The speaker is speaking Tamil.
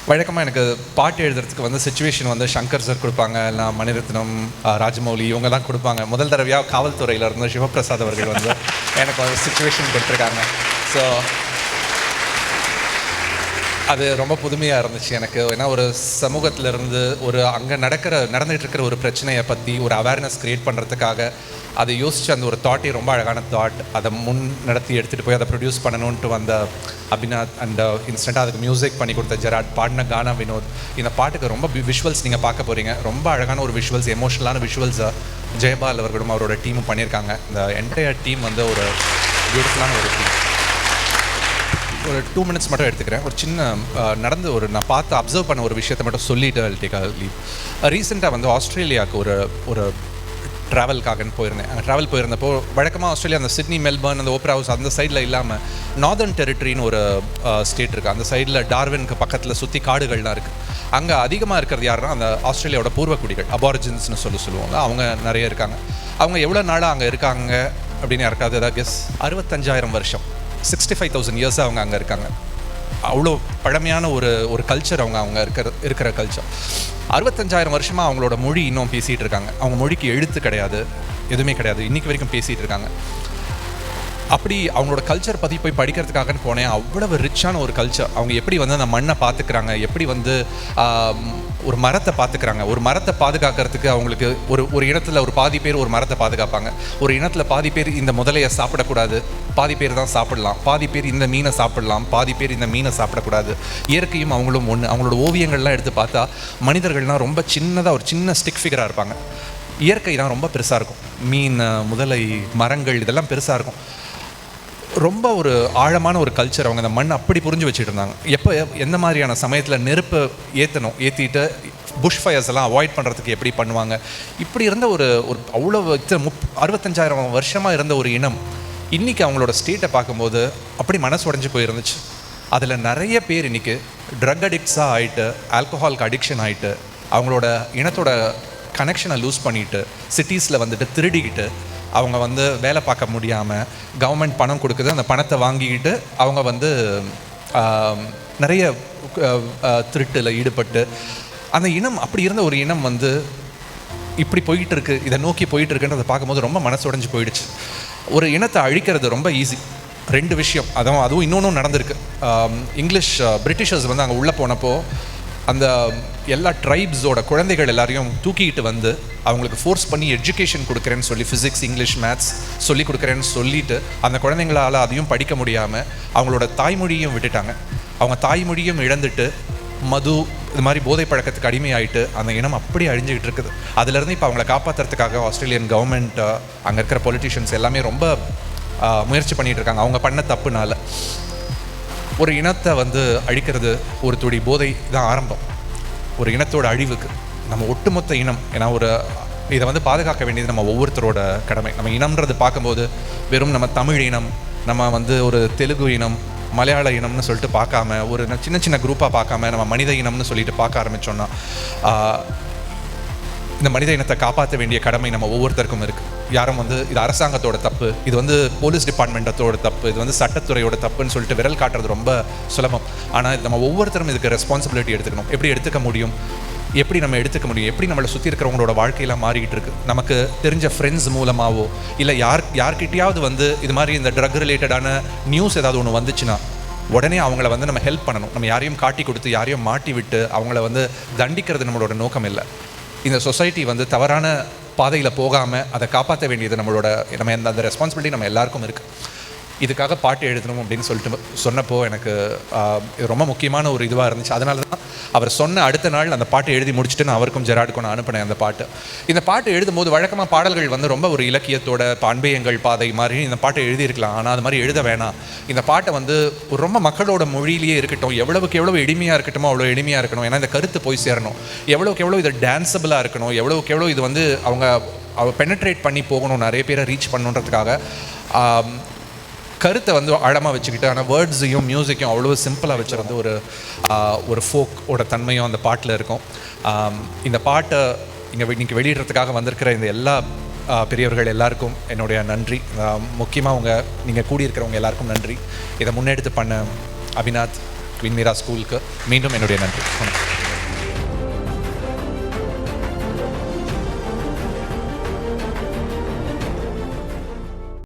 வழக்கமாக எனக்கு பாட்டு எழுதுறதுக்கு வந்து சுச்சுவேஷன் வந்து சங்கர் சார் கொடுப்பாங்க, இல்லை மணிரத்னம், ராஜமௌலி இவங்க தான் கொடுப்பாங்க. முதல் தடவையாக காவல்துறையில் இருந்த சிவபிரசாத் அவர்கள் வந்து எனக்கு ஒரு சுச்சுவேஷன் கொடுத்துருக்காங்க. ஸோ அது ரொம்ப புதுமையாக இருந்துச்சு எனக்கு. ஏன்னா ஒரு சமூகத்திலேருந்து ஒரு அங்கே நடந்துகிட்டு இருக்கிற ஒரு பிரச்சனையை பற்றி ஒரு அவேர்னஸ் க்ரியேட் பண்ணுறதுக்காக அதை யோசித்து அந்த ஒரு தாட்டே ரொம்ப அழகான தாட், அதை நடத்தி எடுத்துகிட்டு போய் அதை ப்ரொடியூஸ் பண்ணணுன்ட்டு வந்த அபிநாத் அண்ட் இன்ஸ்டண்ட்டாக அதுக்கு மியூசிக் பண்ணி கொடுத்த ஜெராட், பாடின கானா வினோத். இந்த பாட்டுக்கு ரொம்ப விஷுவல்ஸ் நீங்கள் பார்க்க போகிறீங்க. ரொம்ப அழகான ஒரு விஷுவல்ஸ், எமோஷனலான விஷுவல்ஸை ஜெயபால் அவர்களும் அவரோட டீமும் பண்ணியிருக்காங்க. இந்த என்டையர் டீம் வந்து ஒரு பியூட்டிஃபுல்லான ஒரு டீம். ஒரு 2 minutes மட்டும் எடுத்துக்கிறேன். ஒரு சின்ன நான் பார்த்து அப்சர்வ் பண்ண ஒரு விஷயத்தை மட்டும் சொல்லிவிட்டு டேக் அ லீவ். ரீசெண்டாக வந்து ஆஸ்திரேலியாவுக்கு ஒரு ட்ராவல்காகன்னு போயிருந்தேன். அங்கே ட்ராவல் போயிருந்தப்போ வழக்கமாக ஆஸ்திரேலியா அந்த சிட்னி, மெல்பர்ன், அந்த ஓப்ரா ஹவுஸ் அந்த சைடில் இல்லாமல் நார்தர்ன் டெரிட்டரின்னு ஒரு ஸ்டேட் இருக்குது. அந்த சைடில் டார்வினுக்கு பக்கத்தில் சுற்றி காடுகள்லாம் இருக்குது. அங்கே அதிகமாக இருக்கிறது யாருன்னா அந்த ஆஸ்திரேலியாவோட பூர்வக்குடிகள், அபாரிஜின்ஸ்னு சொல்லுவாங்க. அவங்க நிறைய இருக்காங்க. அவங்க எவ்வளோ நாளாக அங்கே இருக்காங்க அப்படின்னு யாருக்காவது ஏதாவது கெஸ்? 65,000 வருஷம், 65,000 இயர்ஸாக அவங்க அங்கே இருக்காங்க. அவ்வளோ பழமையான ஒரு கல்ச்சர் அவங்க இருக்கிற கல்ச்சர். 65,000 வருஷமாக அவங்களோட மொழி இன்னும் பேசிகிட்டு இருக்காங்க. அவங்க மொழிக்கு எழுத்து கிடையாது, எதுவுமே கிடையாது, இன்றைக்கி வரைக்கும் பேசிகிட்டு இருக்காங்க. அப்படி அவங்களோட கல்ச்சர் பற்றி போய் படிக்கிறதுக்காகன்னு போனேன். அவ்வளவு ரிச்சான ஒரு கல்ச்சர். அவங்க எப்படி வந்து அந்த மண்ணை பார்த்துக்கிறாங்க, எப்படி வந்து ஒரு மரத்தை பார்த்துக்கிறாங்க. ஒரு மரத்தை பாதுகாக்கிறதுக்கு அவங்களுக்கு ஒரு இனத்தில் ஒரு பாதி பேர் ஒரு மரத்தை பாதுகாப்பாங்க. ஒரு இனத்தில் பாதி பேர் இந்த முதலையை சாப்பிடக்கூடாது, பாதி பேர் தான் சாப்பிடலாம், பாதி பேர் இந்த மீனை சாப்பிடலாம், பாதி பேர் இந்த மீனை சாப்பிடக்கூடாது. இயற்கையும் அவங்களும் ஒன்று. அவங்களோட ஓவியங்கள்லாம் எடுத்து பார்த்தா மனிதர்கள்லாம் ரொம்ப சின்னதாக ஒரு சின்ன ஸ்டிக் ஃபிகராக இருப்பாங்க. இயற்கை தான் ரொம்ப பெருசாக இருக்கும். மீன், முதலை, மரங்கள் இதெல்லாம் பெருசாக இருக்கும். ரொம்ப ஒரு ஆழமான ஒரு கல்ச்சர். அவங்க அந்த மண் அப்படி புரிஞ்சு வச்சுட்டு இருந்தாங்க. எந்த மாதிரியான சமயத்தில் நெருப்பு ஏற்றிட்டு புஷ் ஃபயர்ஸ் எல்லாம் அவாய்ட் பண்ணுறதுக்கு எப்படி பண்ணுவாங்க. இப்படி இருந்த ஒரு அவ்வளோ 65,000 வருஷமாக இருந்த ஒரு இனம் இன்றைக்கி அவங்களோட ஸ்டேட்டை பார்க்கும்போது அப்படி மனசு உடைஞ்சு போயிருந்துச்சு. அதில் நிறைய பேர் இன்றைக்கி ட்ரக் அடிக்ட்ஸாக ஆகிட்டு, ஆல்கஹாலுக்கு அடிக்ஷன் ஆகிட்டு, அவங்களோட இனத்தோட கனெக்ஷனை லூஸ் பண்ணிவிட்டு, சிட்டிஸில் வந்துட்டு திருடிக்கிட்டு, அவங்க வந்து வேலை பார்க்க முடியாமல் கவர்மெண்ட் பணம் கொடுக்குது, அந்த பணத்தை வாங்கிக்கிட்டு அவங்க வந்து நிறைய திருட்டில் ஈடுபட்டு அந்த இனம் அப்படி இருந்த ஒரு இனம் வந்து இப்படி போயிட்டு இருக்கு, இதை நோக்கி போயிட்டு இருக்குன்றதை பார்க்கும்போது ரொம்ப மனசு உடைஞ்சு போயிடுச்சு. ஒரு இனத்தை அழிக்கிறது ரொம்ப ஈஸி. 2 விஷயம், அதுவும் இன்னொன்றும் நடந்திருக்கு. பிரிட்டிஷர்ஸ் வந்து அங்கே உள்ளே போனப்போ அந்த எல்லா ட்ரைப்ஸோட குழந்தைகள் எல்லாரையும் தூக்கிட்டு வந்து அவங்களுக்கு ஃபோர்ஸ் பண்ணி எஜுகேஷன் கொடுக்குறேன்னு சொல்லி ஃபிசிக்ஸ், இங்கிலீஷ், மேத்ஸ் சொல்லி கொடுக்குறேன்னு சொல்லிட்டு அந்த குழந்தைங்களால் அதையும் படிக்க முடியாமல் அவங்களோட தாய்மொழியும் விட்டுட்டாங்க. அவங்க தாய்மொழியும் இழந்துட்டு மது இது மாதிரி போதை பழக்கத்துக்கு அடிமையாயிட்டு அந்த இனம் அப்படி அழிஞ்சிக்கிட்டு இருக்குது. அதுலேருந்து இப்போ அவங்கள காப்பாற்றுறதுக்காக ஆஸ்திரேலியன் கவர்மெண்ட், அங்கே இருக்கிற பொலிட்டிஷியன்ஸ் எல்லாமே ரொம்ப முயற்சி பண்ணிகிட்டு இருக்காங்க. அவங்க பண்ண தப்புனால ஒரு இனத்தை வந்து அழிக்கிறது, ஒரு துடி போதை தான் ஆரம்பம் ஒரு இனத்தோட அழிவுக்கு. நம்ம ஒட்டுமொத்த இனம், ஏன்னா இதை வந்து பாதுகாக்க வேண்டியது நம்ம ஒவ்வொருத்தரோட கடமை. நம்ம இனம்ன்றது பார்க்கும்போது வெறும் நம்ம தமிழ் இனம், நம்ம வந்து ஒரு தெலுங்கு இனம், மலையாள இனம்னு சொல்லிட்டு பார்க்காம, ஒரு சின்ன சின்ன குரூப்பாக பார்க்காம நம்ம மனித இனம்னு சொல்லிட்டு பார்க்க ஆரம்பித்தோன்னா இந்த மனித இனத்தை காப்பாற்ற வேண்டிய கடமை நம்ம ஒவ்வொருத்தருக்கும் இருக்குது. யாரும் வந்து இது அரசாங்கத்தோட தப்பு, இது வந்து போலீஸ் டிபார்ட்மெண்ட்டோட தப்பு, இது வந்து சட்டத்துறையோட தப்புன்னு சொல்லிட்டு விரல் காட்டுறது ரொம்ப சுலபம். ஆனால் நம்ம ஒவ்வொருத்தரும் இதுக்கு ரெஸ்பான்சிபிலிட்டி எடுத்துக்கணும். எப்படி எடுத்துக்க முடியும், எப்படி நம்மளை சுற்றி இருக்கிறவங்களோட வாழ்க்கையெல்லாம் மாறிக்கிட்டு இருக்குது. நமக்கு தெரிஞ்ச ஃப்ரெண்ட்ஸ் மூலமாகவோ இல்லை யார்கிட்டையாவது வந்து இது மாதிரி இந்த ட்ரக் ரிலேட்டடான நியூஸ் ஏதாவது ஒன்று வந்துச்சுன்னா உடனே அவங்கள வந்து நம்ம ஹெல்ப் பண்ணணும். நம்ம யாரையும் காட்டி கொடுத்து யாரையும் மாட்டி விட்டு அவங்கள வந்து தண்டிக்கிறது நம்மளோட நோக்கம் இல்லை. இந்த சொசைட்டி வந்து தவறான பாதையில் போகாமல் அதை காப்பாற்ற வேண்டியது நம்ம அந்த ரெஸ்பான்சிபிலிட்டி நம்ம எல்லாருக்கும் இருக்குது. இதுக்காக பாட்டு எழுதணும் அப்படின்னு சொல்லிட்டு சொன்னப்போ எனக்கு இது ரொம்ப முக்கியமான ஒரு இதுவாக இருந்துச்சு. அதனால தான் அவர் சொன்ன அடுத்த நாள் அந்த பாட்டு எழுதி முடிச்சுட்டு நான் அவருக்கும் ஜெராடுக்கும் நான் அனுப்பினேன் அந்த பாட்டு. இந்த பாட்டு எழுதும்போது வழக்கமாக பாடல்கள் வந்து ரொம்ப ஒரு இலக்கியத்தோட அன்பேயங்கள் பாதை மாதிரி இந்த பாட்டை எழுதியிருக்கலாம். ஆனால் அது மாதிரி எழுத வேணாம். இந்த பாட்டை வந்து ஒரு ரொம்ப மக்களோட மொழியிலேயே இருக்கட்டும், எவ்வளவுக்கு எவ்வளோ எளிமையாக இருக்கட்டுமோ அவ்வளோ எளிமையாக இருக்கணும். ஏன்னா இந்த கருத்து போய் சேரணும். எவ்வளோக்கு எவ்வளோ இது டான்ஸபிளாக இருக்கணும், எவ்வளோக்கு எவ்வளோ இது வந்து அவங்க பெனட்ரேட் பண்ணி போகணும், நிறைய பேரை ரீச் பண்ணணுன்றதுக்காக கருத்தை வந்து ஆழமாக வச்சுக்கிட்டு, ஆனால் வேர்ட்ஸையும் மியூசிக்கையும் அவ்வளோ சிம்பிளாக வச்சுருந்து ஒரு ஃபோக்கோட தன்மையும் அந்த பாட்டில் இருக்கும். இந்த பாட்டை இன்றைக்கி வெளியிடுறதுக்காக வந்திருக்கிற இந்த எல்லா பெரியவர்கள் எல்லாருக்கும் என்னுடைய நன்றி. முக்கியமாக நீங்கள் கூடியிருக்கிறவங்க எல்லாருக்கும் நன்றி. இதை முன்னெடுத்து பண்ண அபிநாத், குயின் மீரா ஸ்கூலுக்கு மீண்டும் என்னுடைய நன்றி.